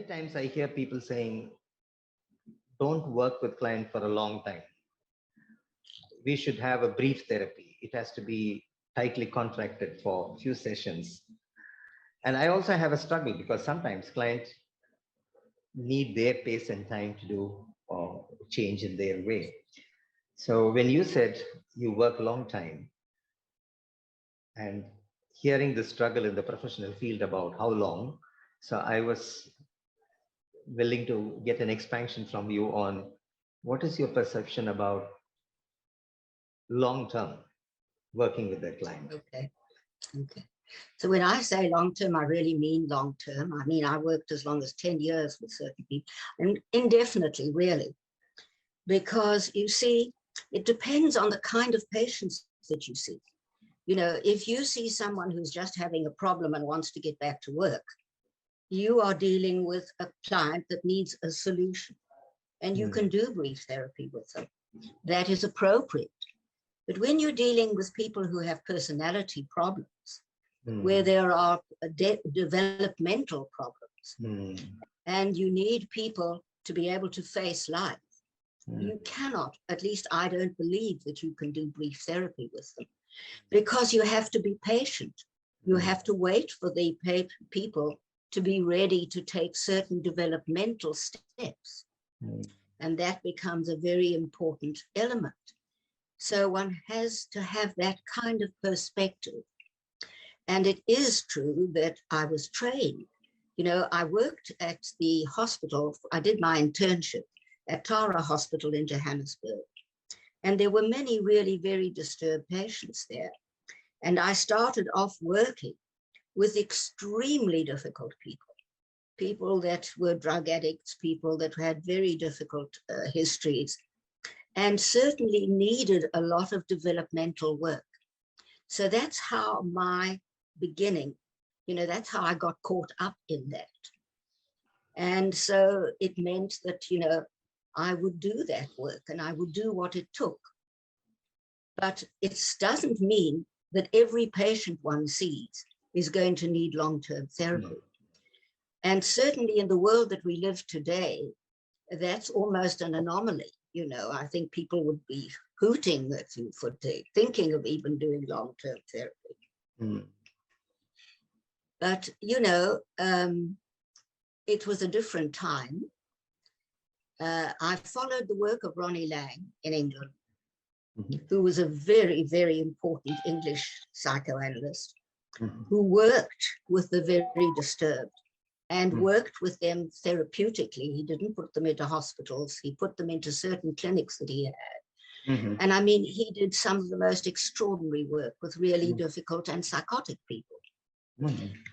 times I hear people saying, don't work with client for a long time. We should have a brief therapy. It has to be tightly contracted for a few sessions. And I also have a struggle because sometimes clients need their pace and time to do change in their way. So when you said you work long time, and hearing the struggle in the professional field about how long, so I was willing to get an expansion from you on what is your perception about long term working with the client. Okay. So when I say long term, I really mean long term. I mean, I worked as long as 10 years with certain people, and indefinitely, really, because you see, it depends on the kind of patients that you see. You know, if you see someone who's just having a problem and wants to get back to work, you are dealing with a client that needs a solution, and you can do brief therapy with them. That is appropriate. But when you're dealing with people who have personality problems, where there are developmental problems, and you need people to be able to face life, you cannot, at least I don't believe that you can do brief therapy with them, because you have to be patient. You have to wait for the people to be ready to take certain developmental steps. And that becomes a very important element. So one has to have that kind of perspective. And it is true that I was trained. You know, I worked at the hospital. I did my internship at Tara Hospital in Johannesburg. And there were many really very disturbed patients there. And I started off working with extremely difficult people, people that were drug addicts, people that had very difficult histories, and certainly needed a lot of developmental work. So that's how my beginning, you know, that's how I got caught up in that. And so it meant that, you know, I would do that work and I would do what it took. But it doesn't mean that every patient one sees is going to need long-term therapy. And certainly in the world that we live today, that's almost an anomaly. You know, I think people would be hooting at you for thinking of even doing long-term therapy. But, you know, it was a different time. I followed the work of Ronnie Lang in England, who was a very, very important English psychoanalyst, who worked with the very disturbed and worked with them therapeutically. He didn't put them into hospitals. He put them into certain clinics that he had. And I mean, he did some of the most extraordinary work with really difficult and psychotic people.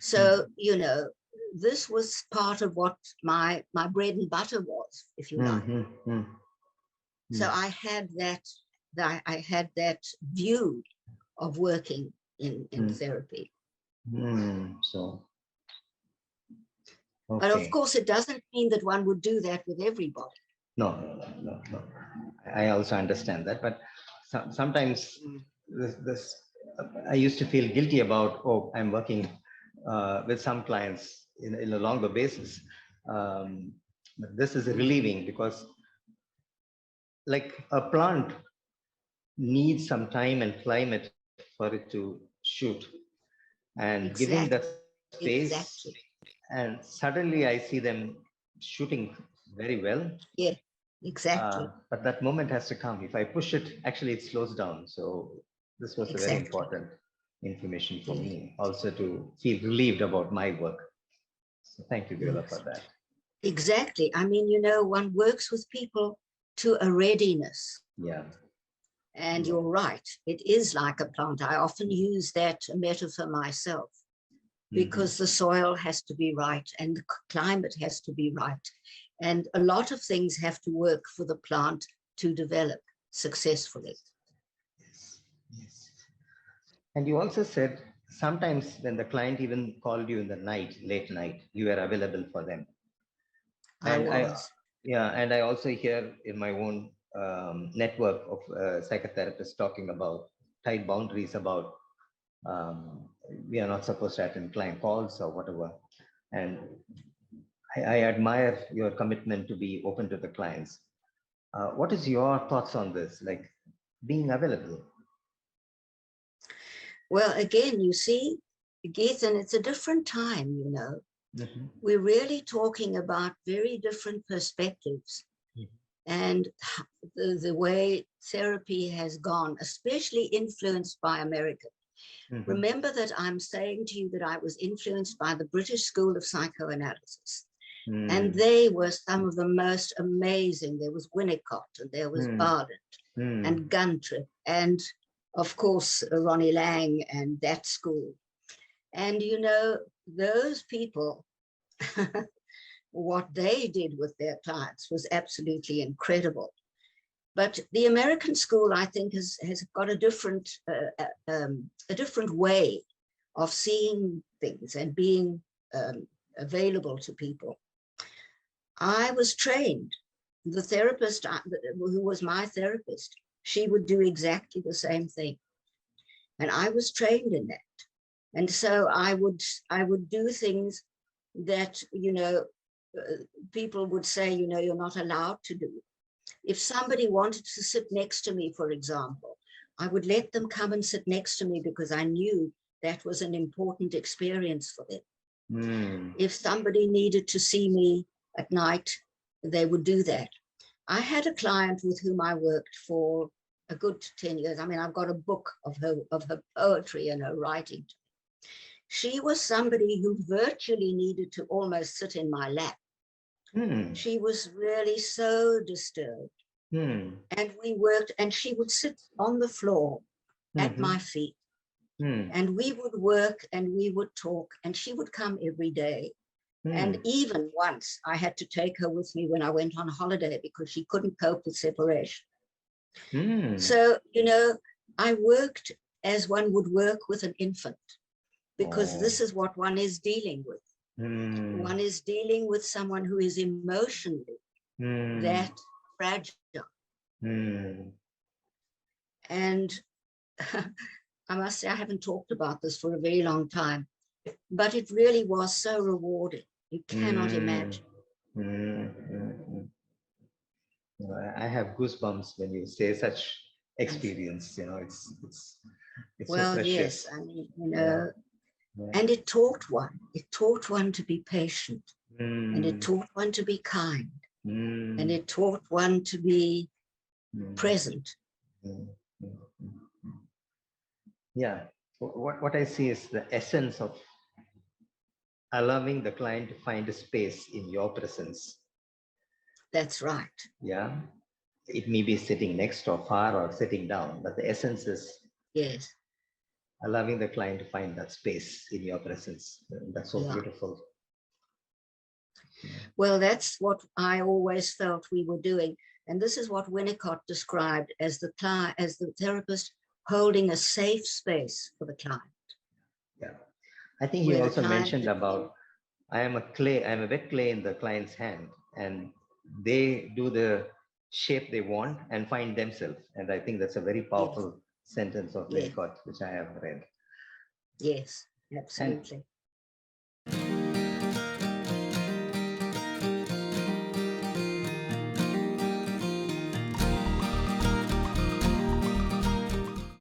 So, you know, this was part of what my bread and butter was, if you like. So I had that view of working in therapy. So, but of course, it doesn't mean that one would do that with everybody. No. I also understand that, but sometimes this I used to feel guilty about. Oh, I'm working with some clients in a longer basis. But this is relieving because, like a plant needs some time and climate for it to shoot, and giving that space, and suddenly I see them shooting very well. Yeah, exactly. But that moment has to come. If I push it, actually it slows down. So this was a very important information for me also to feel relieved about my work. So thank you, Beulah, for that. Exactly. I mean, you know, one works with people to a readiness. Yeah. And you're right. It is like a plant. I often use that metaphor myself because the soil has to be right and the climate has to be right. And a lot of things have to work for the plant to develop successfully. Yes. And you also said sometimes when the client even called you in the night, late night, you were available for them. And I also hear in my own network of psychotherapists talking about tight boundaries about we are not supposed to attend client calls or whatever. And I admire your commitment to be open to the clients. What is your thoughts on this, like being available? Well, again, you see, Geethan, it's a different time, you know. Mhm. We're really talking about very different perspectives. Mhm. And the way therapy has gone, especially influenced by America. Mhm. Remember that I'm saying to you that I was influenced by the British School of Psychoanalysis. And they were some of the most amazing. There was Winnicott, and there was Bartlett, and Guntrip, and of course, Ronnie Lang and that school. And, you know, those people, what they did with their clients was absolutely incredible. But the American school, I think, has got a different way of seeing things and being available to people. I was trained. The therapist who was my therapist, she would do exactly the same thing. And I was trained in that. And so I would do things that, you know, people would say, you know, you're not allowed to do. If somebody wanted to sit next to me, for example, I would let them come and sit next to me because I knew that was an important experience for them. If somebody needed to see me at night, they would do that. I had a client with whom I worked for a good 10 years. I mean, I've got a book of her poetry and her writing. She was somebody who virtually needed to almost sit in my lap. She was really so disturbed. And we worked, and she would sit on the floor at my feet. And we would work and we would talk, and she would come every day. And even once I had to take her with me when I went on holiday because she couldn't cope with separation. So, you know, I worked as one would work with an infant, because this is what one is dealing with. One is dealing with someone who is emotionally that fragile. And I must say, I haven't talked about this for a very long time, but it really was so rewarding. You cannot imagine. I have goosebumps when you say such experience. You know, it's well, so precious. Yes, I mean, you know, and it taught one. It taught one to be patient, and it taught one to be kind, and it taught one to be present. Yeah, what I see is the essence of allowing the client to find a space in your presence. That's right. Yeah, it may be sitting next or far or sitting down, but the essence is yes, allowing the client to find that space in your presence. That's so beautiful. Well, that's what I always felt we were doing. And this is what Winnicott described as the therapist holding a safe space for the client. Yeah. I think he also mentioned about, I'm a wet clay in the client's hand, and they do the shape they want and find themselves. And I think that's a very powerful sentence of Winnicott, which I have read. Yes, absolutely. And